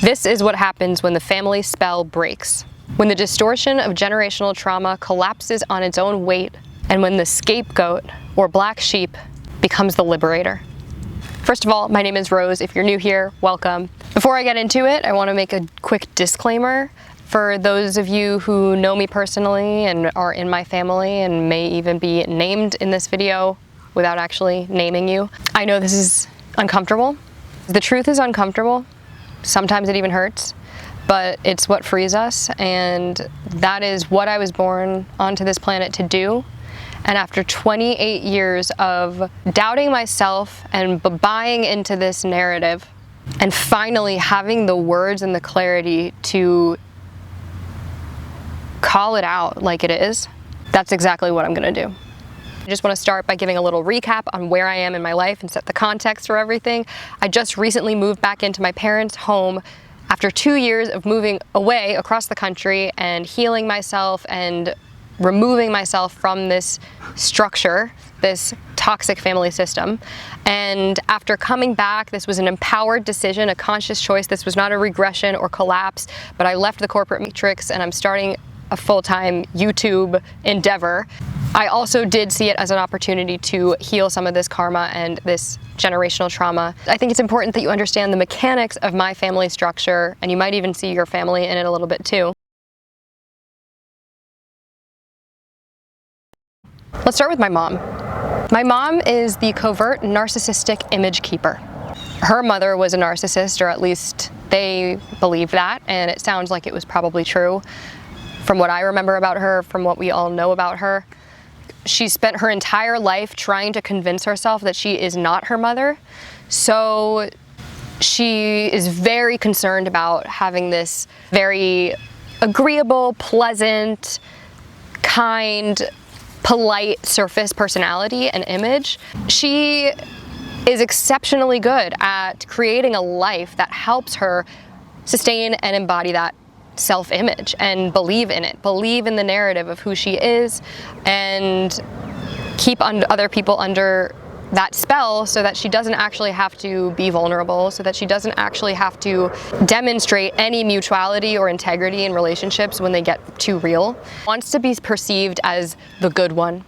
This is what happens when the family spell breaks, when the distortion of generational trauma collapses on its own weight, and when the scapegoat, or black sheep, becomes the liberator. First of all, my name is Rose. If you're new here, welcome. Before I get into it, I want to make a quick disclaimer for those of you who know me personally and are in my family and may even be named in this video without actually naming you. I know this is uncomfortable. The truth is uncomfortable. Sometimes it even hurts, but it's what frees us, and that is what I was born onto this planet to do. And after 28 years of doubting myself and buying into this narrative, and finally having the words and the clarity to call it out like it is, that's exactly what I'm gonna do. I just want to start by giving a little recap on where I am in my life and set the context for everything. I just recently moved back into my parents' home after 2 years of moving away across the country and healing myself and removing myself from this structure, this toxic family system. And after coming back, this was an empowered decision, a conscious choice. This was not a regression or collapse, but I left the corporate matrix and I'm starting a full-time YouTube endeavor. I also did see it as an opportunity to heal some of this karma and this generational trauma. I think it's important that you understand the mechanics of my family structure, and you might even see your family in it a little bit too. Let's start with my mom. My mom is the covert narcissistic image keeper. Her mother was a narcissist, or at least they believe that, and it sounds like it was probably true from what I remember about her, from what we all know about her. She spent her entire life trying to convince herself that she is not her mother. So she is very concerned about having this very agreeable, pleasant, kind, polite surface personality and image. She is exceptionally good at creating a life that helps her sustain and embody that self-image and believe in it, believe in the narrative of who she is, and keep other people under that spell so that she doesn't actually have to be vulnerable, so that she doesn't actually have to demonstrate any mutuality or integrity in relationships when they get too real. Wants to be perceived as the good one,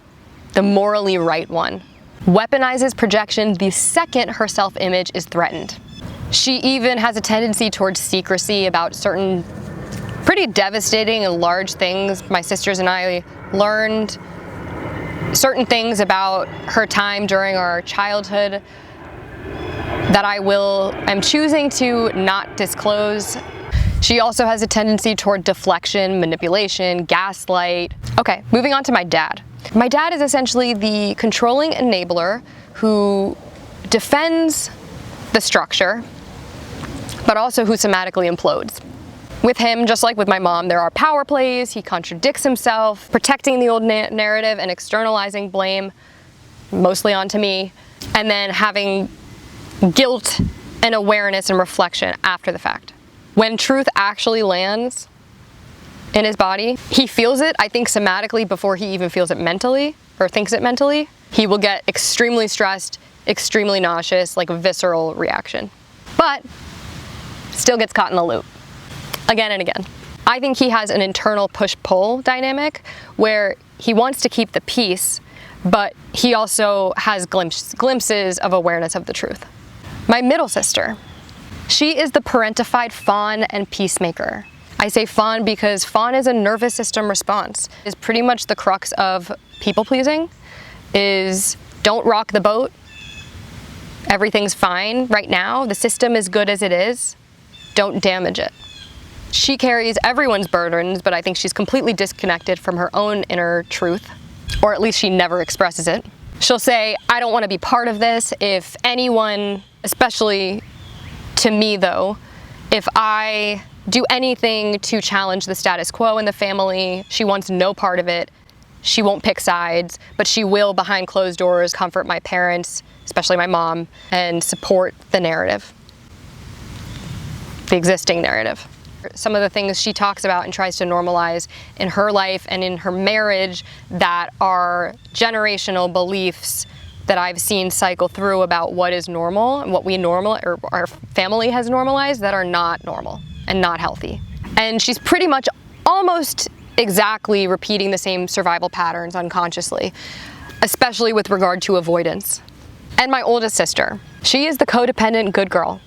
the morally right one. Weaponizes projection the second her self-image is threatened. She even has a tendency towards secrecy about certain pretty devastating and large things. My sisters and I learned certain things about her time during our childhood that I'm choosing to not disclose. She also has a tendency toward deflection, manipulation, gaslight. Okay, moving on to my dad. My dad is essentially the controlling enabler who defends the structure, but also who somatically implodes. With him, just like with my mom, there are power plays. He contradicts himself, protecting the old narrative and externalizing blame, mostly onto me, and then having guilt and awareness and reflection after the fact. When truth actually lands in his body, he feels it, I think, somatically before he even feels it mentally or thinks it mentally. He will get extremely stressed, extremely nauseous, like a visceral reaction, but still gets caught in the loop. Again and again. I think he has an internal push-pull dynamic where he wants to keep the peace, but he also has glimpses of awareness of the truth. My middle sister, she is the parentified fawn and peacemaker. I say fawn because fawn is a nervous system response. Is pretty much the crux of people-pleasing, is don't rock the boat, everything's fine right now, the system is good as it is, don't damage it. She carries everyone's burdens, but I think she's completely disconnected from her own inner truth, or at least she never expresses it. She'll say, I don't want to be part of this. If anyone, especially to me though, if I do anything to challenge the status quo in the family, she wants no part of it. She won't pick sides, but she will, behind closed doors, comfort my parents, especially my mom, and support the narrative, the existing narrative. Some of the things she talks about and tries to normalize in her life and in her marriage that are generational beliefs that I've seen cycle through about what is normal and what our family has normalized that are not normal and not healthy. And she's pretty much almost exactly repeating the same survival patterns unconsciously, especially with regard to avoidance. And my oldest sister, she is the codependent good girl.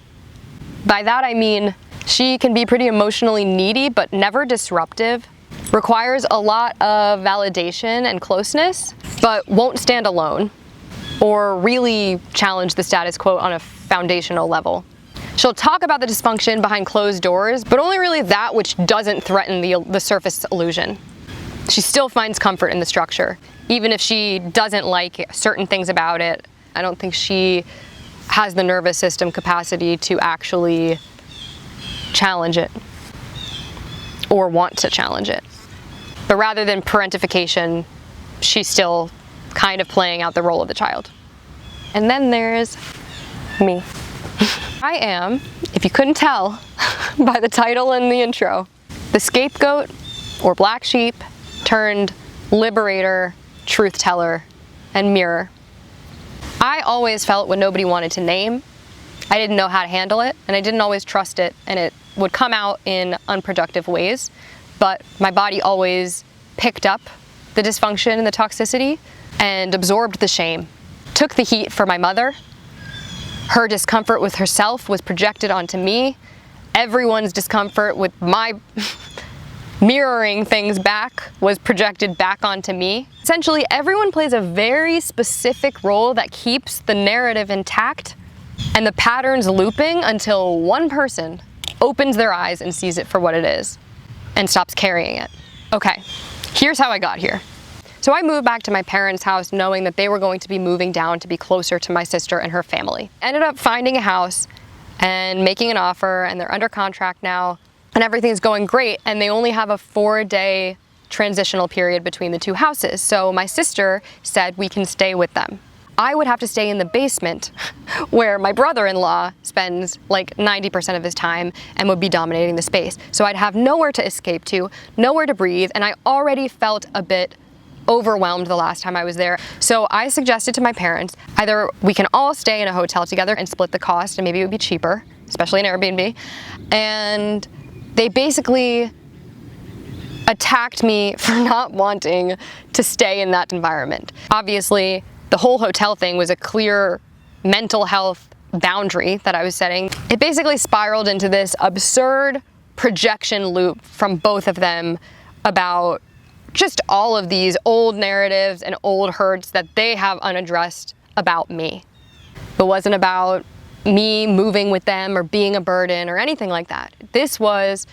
By that I mean she can be pretty emotionally needy but never disruptive, requires a lot of validation and closeness, but won't stand alone or really challenge the status quo on a foundational level. She'll talk about the dysfunction behind closed doors, but only really that which doesn't threaten the surface illusion. She still finds comfort in the structure, even if she doesn't like certain things about it. I don't think she has the nervous system capacity to actually challenge it or want to challenge it. But rather than parentification, she's still kind of playing out the role of the child. And then there's me. I am, if you couldn't tell by the title and the intro, the scapegoat or black sheep turned liberator, truth teller, and mirror. I always felt what nobody wanted to name. I didn't know how to handle it, and I didn't always trust it, and it would come out in unproductive ways. But my body always picked up the dysfunction and the toxicity and absorbed the shame. Took the heat for my mother. Her discomfort with herself was projected onto me. Everyone's discomfort with my mirroring things back was projected back onto me. Essentially, everyone plays a very specific role that keeps the narrative intact and the patterns looping until one person opens their eyes and sees it for what it is and stops carrying it. Okay, here's how I got here. So I moved back to my parents' house knowing that they were going to be moving down to be closer to my sister and her family. Ended up finding a house and making an offer, and they're under contract now, and everything's going great, and they only have a 4-day transitional period between the two houses. So my sister said we can stay with them. I would have to stay in the basement where my brother-in-law spends like 90% of his time and would be dominating the space. So I'd have nowhere to escape to, nowhere to breathe, and I already felt a bit overwhelmed the last time I was there. So I suggested to my parents, either we can all stay in a hotel together and split the cost, and maybe it would be cheaper, especially an Airbnb, and they basically attacked me for not wanting to stay in that environment. Obviously, the whole hotel thing was a clear mental health boundary that I was setting. It basically spiraled into this absurd projection loop from both of them about just all of these old narratives and old hurts that they have unaddressed about me. It wasn't about me moving with them or being a burden or anything like that. This was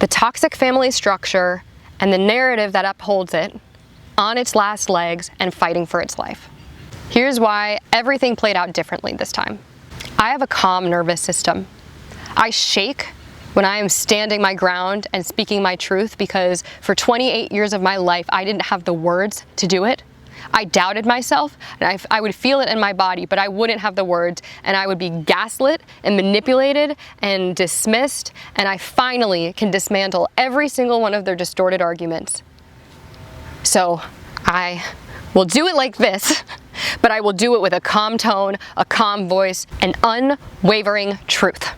the toxic family structure and the narrative that upholds it on its last legs and fighting for its life. Here's why everything played out differently this time. I have a calm nervous system. I shake when I am standing my ground and speaking my truth because for 28 years of my life, I didn't have the words to do it. I doubted myself, and I would feel it in my body, but I wouldn't have the words, and I would be gaslit and manipulated and dismissed, and I finally can dismantle every single one of their distorted arguments. So I will do it like this, but I will do it with a calm tone, a calm voice, and unwavering truth.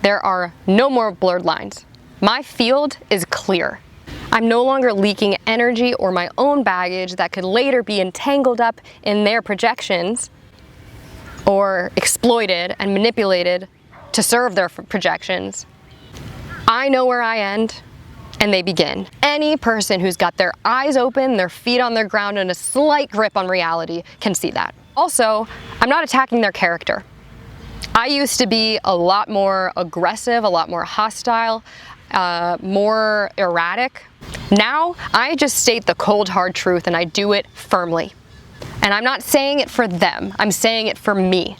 There are no more blurred lines. My field is clear. I'm no longer leaking energy or my own baggage that could later be entangled up in their projections or exploited and manipulated to serve their projections. I know where I end and they begin. Any person who's got their eyes open, their feet on their ground, and a slight grip on reality can see that. Also, I'm not attacking their character. I used to be a lot more aggressive, a lot more hostile, more erratic. Now, I just state the cold, hard truth, and I do it firmly. And I'm not saying it for them, I'm saying it for me.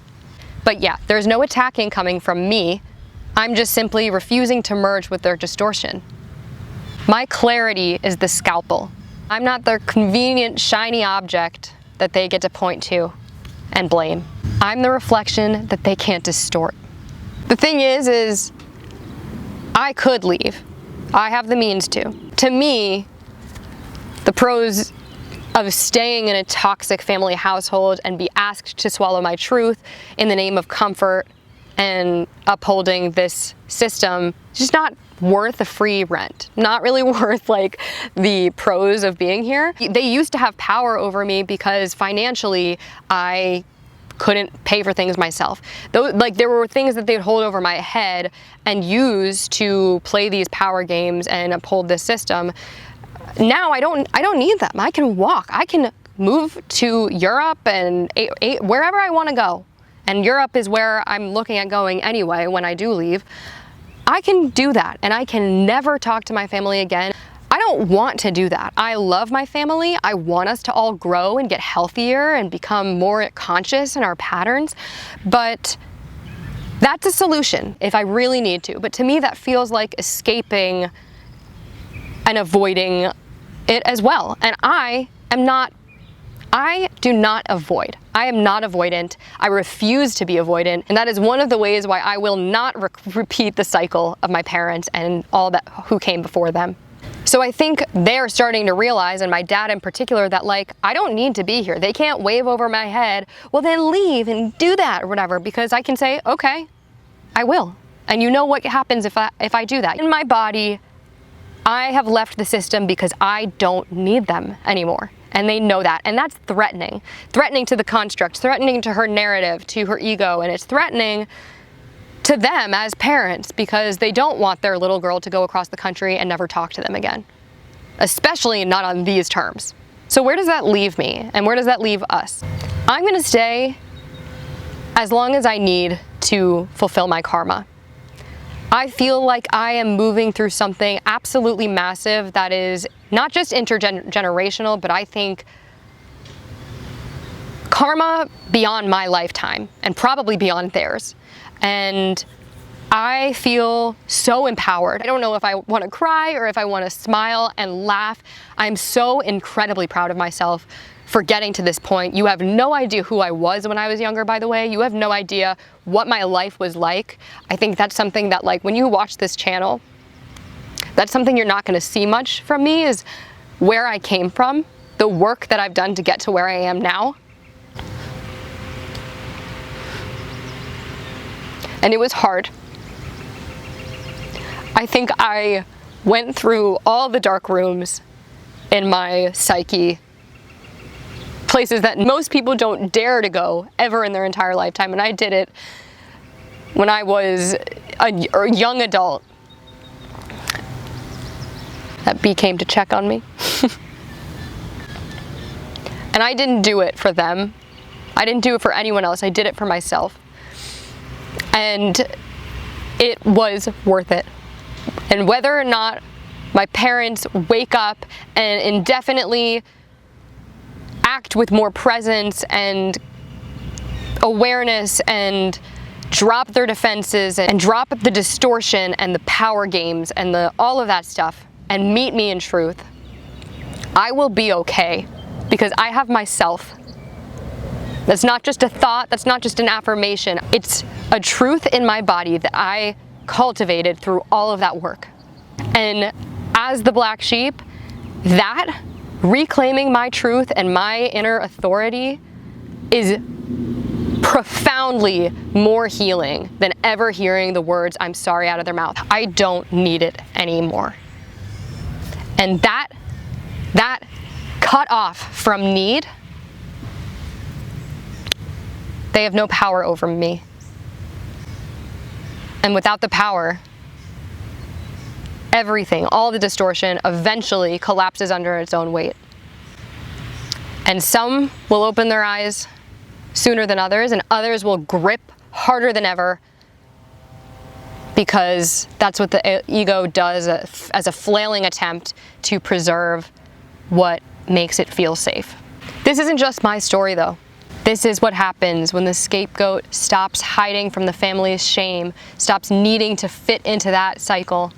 But yeah, there's no attacking coming from me. I'm just simply refusing to merge with their distortion. My clarity is the scalpel. I'm not their convenient, shiny object that they get to point to and blame. I'm the reflection that they can't distort. The thing is I could leave. I have the means to. To me, the pros of staying in a toxic family household and be asked to swallow my truth in the name of comfort and upholding this system. It's just not worth the free rent. Not really worth like the pros of being here. They used to have power over me because financially I couldn't pay for things myself. Though, like, there were things that they'd hold over my head and use to play these power games and uphold this system. Now I don't need them. I can walk. I can move to Europe and wherever I want to go. And Europe is where I'm looking at going anyway when I do leave. I can do that, and I can never talk to my family again. I don't want to do that. I love my family. I want us to all grow and get healthier and become more conscious in our patterns. But that's a solution if I really need to. But to me, that feels like escaping and avoiding it as well. And I do not avoid. I am not avoidant. I refuse to be avoidant. And that is one of the ways why I will not repeat the cycle of my parents and all that who came before them. So I think they're starting to realize, and my dad in particular, that like, I don't need to be here. They can't wave over my head, well then leave and do that or whatever, because I can say, okay, I will. And you know what happens if I do that. In my body, I have left the system because I don't need them anymore. And they know that. And that's threatening. Threatening to the construct, threatening to her narrative, to her ego, and it's threatening to them as parents because they don't want their little girl to go across the country and never talk to them again. Especially not on these terms. So where does that leave me? And where does that leave us? I'm gonna stay as long as I need to fulfill my karma. I feel like I am moving through something absolutely massive that is not just intergenerational, but I think karma beyond my lifetime and probably beyond theirs. And I feel so empowered. I don't know if I want to cry or if I want to smile and laugh. I'm so incredibly proud of myself for getting to this point. You have no idea who I was when I was younger, by the way. You have no idea what my life was like. I think that's something that, like, when you watch this channel, that's something you're not going to see much from me, is where I came from, the work that I've done to get to where I am now. And it was hard. I think I went through all the dark rooms in my psyche, places that most people don't dare to go ever in their entire lifetime. And I did it when I was a young adult. That bee came to check on me. And I didn't do it for them. I didn't do it for anyone else. I did it for myself. And it was worth it. And whether or not my parents wake up and indefinitely act with more presence and awareness and drop their defenses and drop the distortion and the power games and all of that stuff and meet me in truth, I will be okay because I have myself. That's not just a thought, that's not just an affirmation. It's a truth in my body that I cultivated through all of that work. And as the black sheep, that reclaiming my truth and my inner authority is profoundly more healing than ever hearing the words "I'm sorry" out of their mouth. I don't need it anymore. And that cut off from need, they have no power over me. And without the power, everything, all the distortion eventually collapses under its own weight. And some will open their eyes sooner than others, and others will grip harder than ever because that's what the ego does as a flailing attempt to preserve what makes it feel safe. This isn't just my story though. This is what happens when the scapegoat stops hiding from the family's shame, stops needing to fit into that cycle,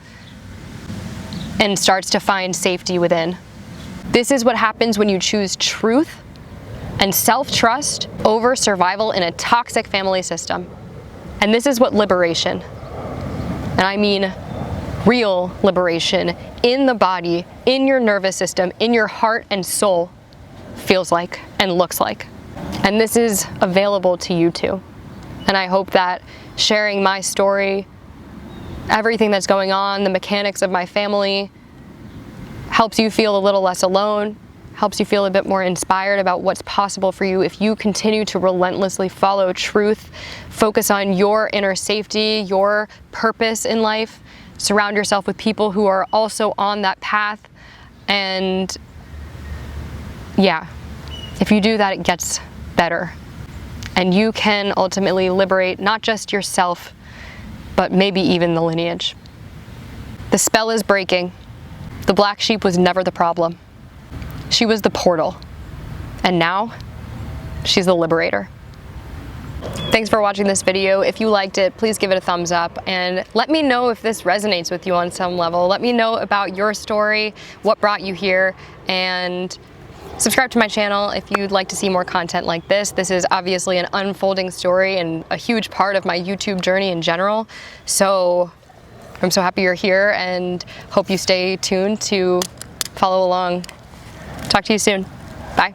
and starts to find safety within. This is what happens when you choose truth and self-trust over survival in a toxic family system. And this is what liberation, and I mean real liberation in the body, in your nervous system, in your heart and soul, feels like and looks like. And this is available to you too. And I hope that sharing my story, everything that's going on, the mechanics of my family, helps you feel a little less alone, helps you feel a bit more inspired about what's possible for you if you continue to relentlessly follow truth, focus on your inner safety, your purpose in life, surround yourself with people who are also on that path. And yeah, if you do that, it gets better. And you can ultimately liberate not just yourself, but maybe even the lineage. The spell is breaking. The black sheep was never the problem. She was the portal. And now, she's the liberator. Thanks for watching this video. If you liked it, please give it a thumbs up and let me know if this resonates with you on some level. Let me know about your story, what brought you here, and subscribe to my channel if you'd like to see more content like this. This is obviously an unfolding story and a huge part of my YouTube journey in general. So I'm so happy you're here and hope you stay tuned to follow along. Talk to you soon. Bye.